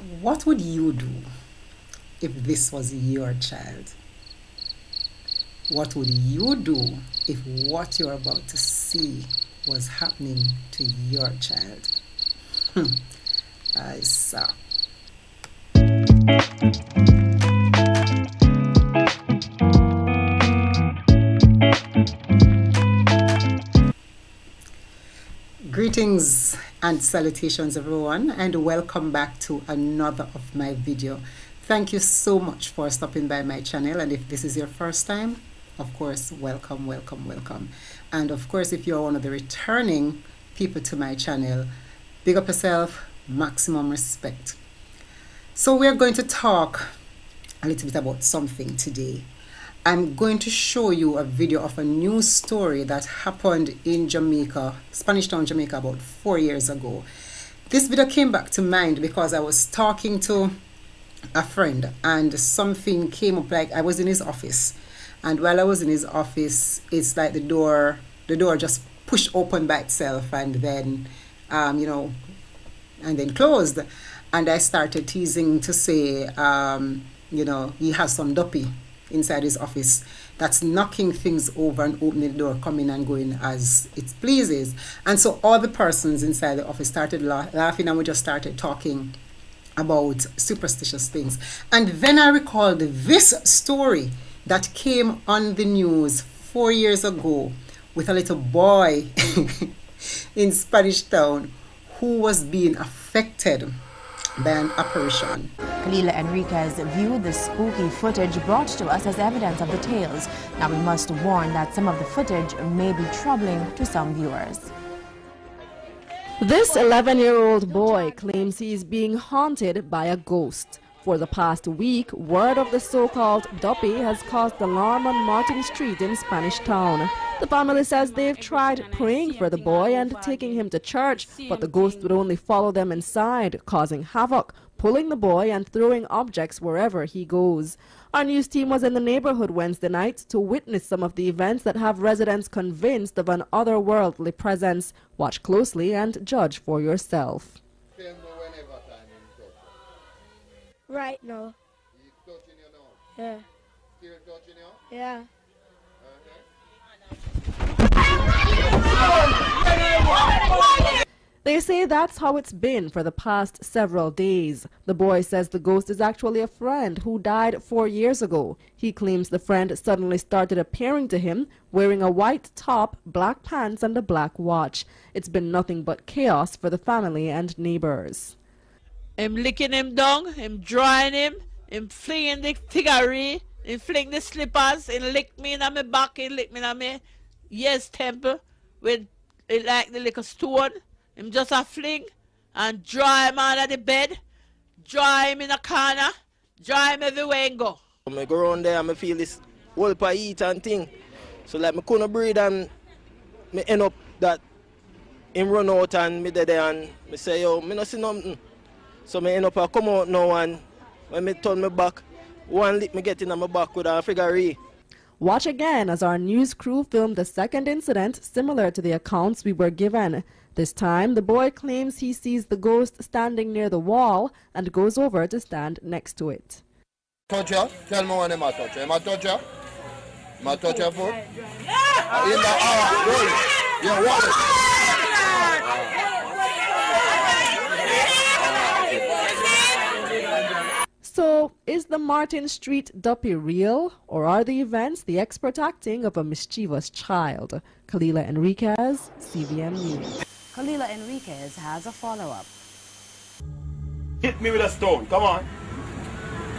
What would you do if this was your child? What would you do if what you're about to see was happening to your child? I saw. Greetings and salutations everyone, and welcome back to another of my video. Thank you so much for stopping by my channel, and if this is your first time, of course, welcome. And of course, if you're one of the returning people to my channel, big up yourself, maximum respect. So we're going to talk a little bit about something today. I'm going to show you a video of a news story that happened in Jamaica, Spanish Town, Jamaica, about 4 years ago. This video came back to mind because I was talking to a friend and something came up. Like I was in his office, and while I was in his office, it's like the door just pushed open by itself, and then and then closed. And I started teasing to say he has some duppy inside his office that's knocking things over and opening the door, coming and going as it pleases. And so all the persons inside the office started laughing, and we just started talking about superstitious things. And then I recalled this story that came on the news 4 years ago with a little boy in Spanish Town who was being affected by an apparition. Kalila Enriquez viewed the spooky footage brought to us as evidence of the tales. Now we must warn that some of the footage may be troubling to some viewers. This 11-year-old boy claims he is being haunted by a ghost. For the past week, word of the so-called duppy has caused alarm on Martin Street in Spanish Town. The family says they've tried praying for the boy and taking him to church, but the ghost would only follow them inside, causing havoc, pulling the boy and throwing objects wherever he goes. Our news team was in the neighborhood Wednesday night to witness some of the events that have residents convinced of an otherworldly presence. Watch closely and judge for yourself. Right now. He's touching you now? Yeah. Still touching you? Yeah. They say that's how it's been for the past several days. The boy says the ghost is actually a friend who died 4 years ago. He claims the friend suddenly started appearing to him wearing a white top, black pants and a black watch. It's been nothing but chaos for the family and neighbors. Him licking him down, him drawing him flinging the figurine, him fling the slippers, him lick me in my back, him lick me in my yes temple with it like the little stone. Him just a fling and draw him out of the bed, draw him in a corner, draw him everywhere and go. I go around there and I feel this whole pa eat and thing. So like I couldn't breathe and I end up that him run out and me there and I say, yo, me not see nothing. So I end up I come out now, and when I turn my back, one lip me get in my back with a figurine. Watch again as our news crew filmed the second incident similar to the accounts we were given. This time, the boy claims he sees the ghost standing near the wall and goes over to stand next to it. Touch you? Tell me when I touch you. Am I touch you? Am I touch your foot? In the roll. Yeah, wallet. So, is the Martin Street duppy real, or are the events the expert acting of a mischievous child? Kalila Enriquez, CVM News. Kalila Enriquez has a follow-up. Hit me with a stone, come on.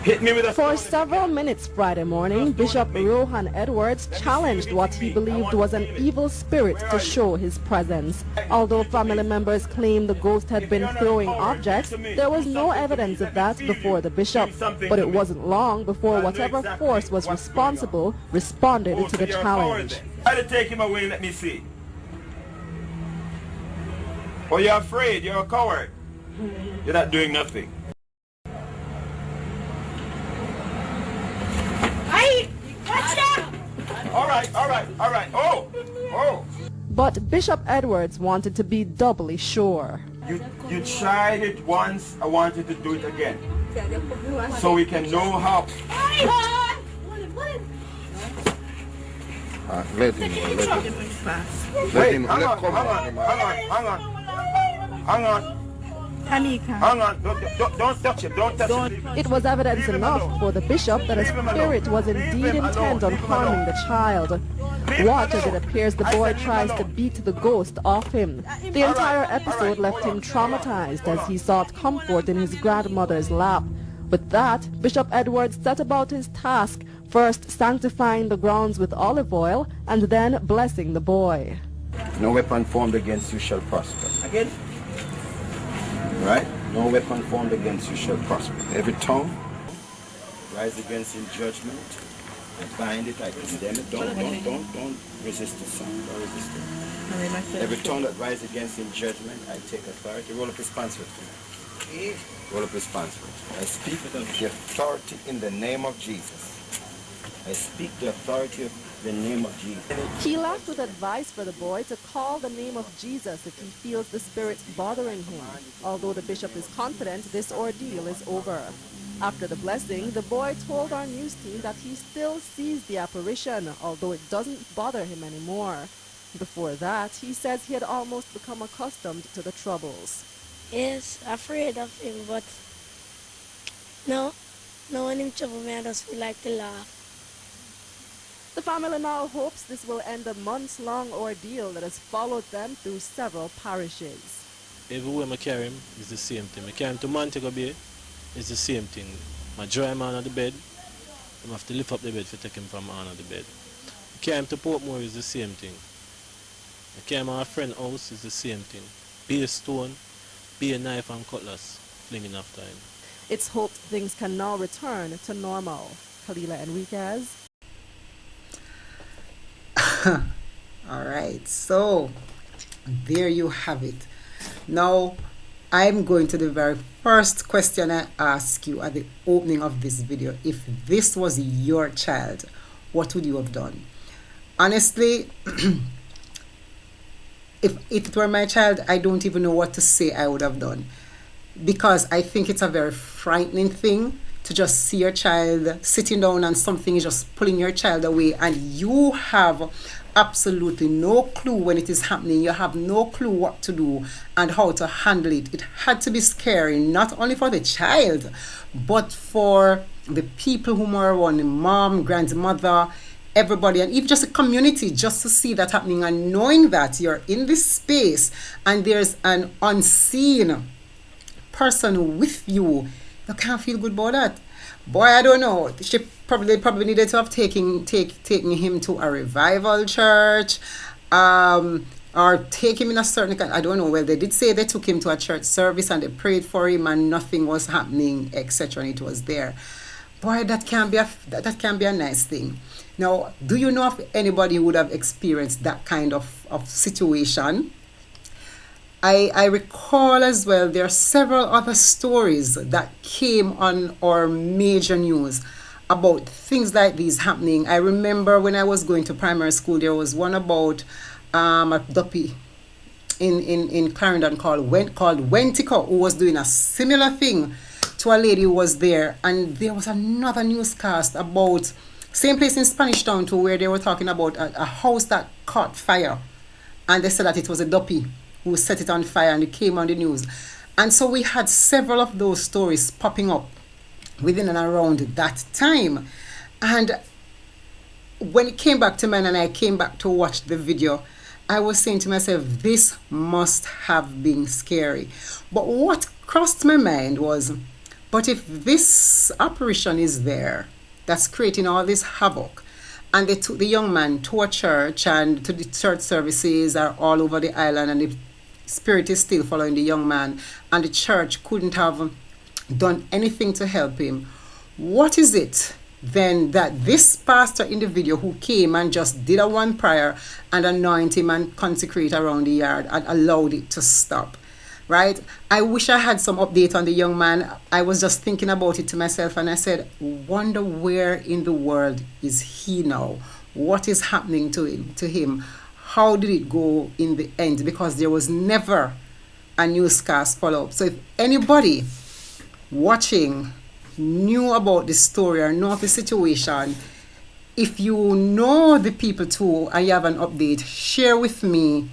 Hit me with a For stone. several minutes Friday morning, Bishop Rohan Edwards challenged what he believed was an evil spirit to show his presence. Although family members claimed the ghost had been throwing objects, there was no evidence of that before the bishop. But it wasn't long before whatever force was responsible responded to the challenge. Try to take him away, let me see. Oh, you're afraid, you're a coward. You're not doing nothing. All right. Oh. But Bishop Edwards wanted to be doubly sure. You tried it once, I want you to do it again. So we can know how. Let him. Hang on. Don't touch it. Don't touch it. It was evidence enough for the bishop that a spirit was indeed intent on harming the child. Watch as it appears the boy tries to beat the ghost off him. The entire episode left him traumatized as he sought comfort in his grandmother's lap. With that, Bishop Edwards set about his task, first sanctifying the grounds with olive oil and then blessing the boy. No weapon formed against you shall prosper. Again? Right? No weapon formed against you shall prosper. Every tongue rise against in judgment. I bind it, I condemn it. Don't resist the son. Don't resist it. Every tongue that rises against in judgment, I take authority. Roll up responsibility. Roll up responsibility. I speak with the authority in the name of Jesus. I speak the authority of the name of Jesus. He left with advice for the boy to call the name of Jesus if he feels the spirit bothering him, although the bishop is confident this ordeal is over. After the blessing, the boy told our news team that he still sees the apparition, although it doesn't bother him anymore. Before that, he says he had almost become accustomed to the troubles. Yes, afraid of him, but no, when him trouble me, I just feel like to laugh. The family now hopes this will end a months-long ordeal that has followed them through several parishes. Everywhere I carry him is the same thing. I carry him to Montego Bay, it's the same thing. I dry him on the bed, I have to lift up the bed to take him from on the bed. I carry him to Portmore is the same thing. I carry him to a friend's house is the same thing. Be a stone, be a knife and cutlass, flinging after him. It's hoped things can now return to normal. Kalila Enriquez. All right, so there you have it. Now I'm going to the very first question I asked you at the opening of this video. If this was your child, what would you have done? Honestly, if it were my child, I don't even know what to say I would have done, because I think it's a very frightening thing to just see your child sitting down and something is just pulling your child away, and you have absolutely no clue when it is happening. You have no clue what to do and how to handle it. It had to be scary, not only for the child, but for the people who were around, the mom, grandmother, everybody, and even just the community, just to see that happening and knowing that you're in this space and there's an unseen person with you. You can't feel good about that. Boy, I don't know. She probably needed to have taken him to a revival church, or take him in a certain kind. I don't know. Well, they did say they took him to a church service and they prayed for him and nothing was happening, etc. And it was there. Boy, that can be a nice thing. Now, do you know if anybody would have experienced that kind of situation? I recall as well, there are several other stories that came on our major news about things like these happening. I remember when I was going to primary school, there was one about a duppy in Clarendon called Wentico, who was doing a similar thing to a lady who was there. And there was another newscast about same place in Spanish Town too, where they were talking about a house that caught fire, and they said that it was a duppy who set it on fire, and it came on the news. And so we had several of those stories popping up within and around that time. And when it came back to me and I came back to watch the video, I was saying to myself, this must have been scary. But what crossed my mind was, but if this apparition is there, that's creating all this havoc, and they took the young man to a church, and to the church services are all over the island, and the spirit is still following the young man, and the church couldn't have done anything to help him, what is it then that this pastor in the video who came and just did a one prayer and anoint him and consecrate around the yard and allowed it to stop? Right? I wish I had some update on the young man. I was just thinking about it to myself, and I said, wonder where in the world is he now? What is happening to him? How did it go in the end? Because there was never a newscast follow-up. So if anybody watching knew about this story or know of the situation, if you know the people too and you have an update, share with me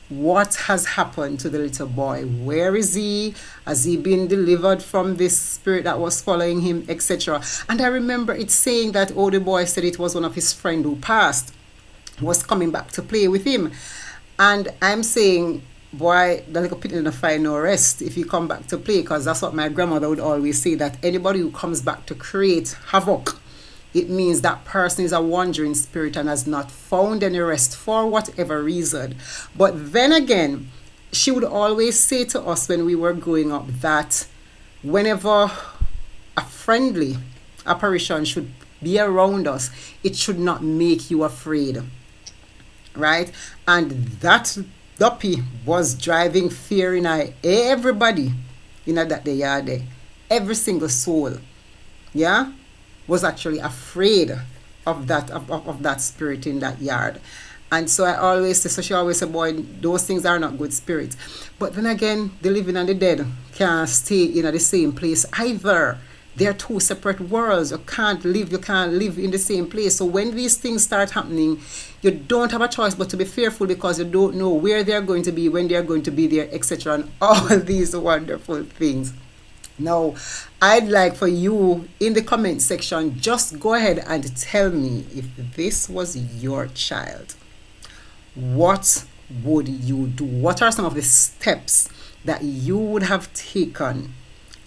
what has happened to the little boy. Where is he? Has he been delivered from this spirit that was following him, etc.? And I remember it saying that, oh, the boy said it was one of his friends who passed, was coming back to play with him. And I'm saying, boy, the little pit in the fire no rest if you come back to play, because that's what my grandmother would always say, that anybody who comes back to create havoc, it means that person is a wandering spirit and has not found any rest for whatever reason. But then again, she would always say to us when we were growing up that whenever a friendly apparition should be around us, it should not make you afraid. Right? And that Duppy was driving fear in everybody in that day yard there. Every single soul. Yeah? Was actually afraid of that spirit in that yard. And so I always say, so she always said, boy, those things are not good spirits. But then again, the living and the dead can't stay in the same place either. They're two separate worlds. You can't live in the same place. So when these things start happening, you don't have a choice but to be fearful, because you don't know where they're going to be, when they're going to be there, etc. And all these wonderful things. Now, I'd like for you in the comment section, just go ahead and tell me, if this was your child, what would you do? What are some of the steps that you would have taken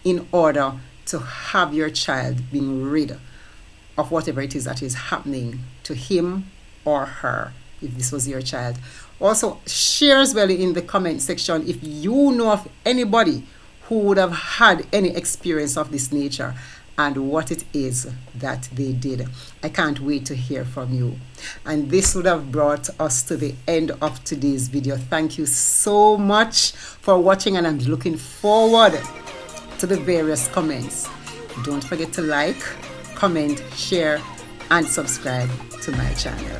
in order to have your child being rid of whatever it is that is happening to him or her, if this was your child? Also, share as well in the comment section if you know of anybody who would have had any experience of this nature and what it is that they did. I can't wait to hear from you. And this would have brought us to the end of today's video. Thank you so much for watching, and I'm looking forward to the various comments. Don't forget to like, comment, share, and subscribe to my channel.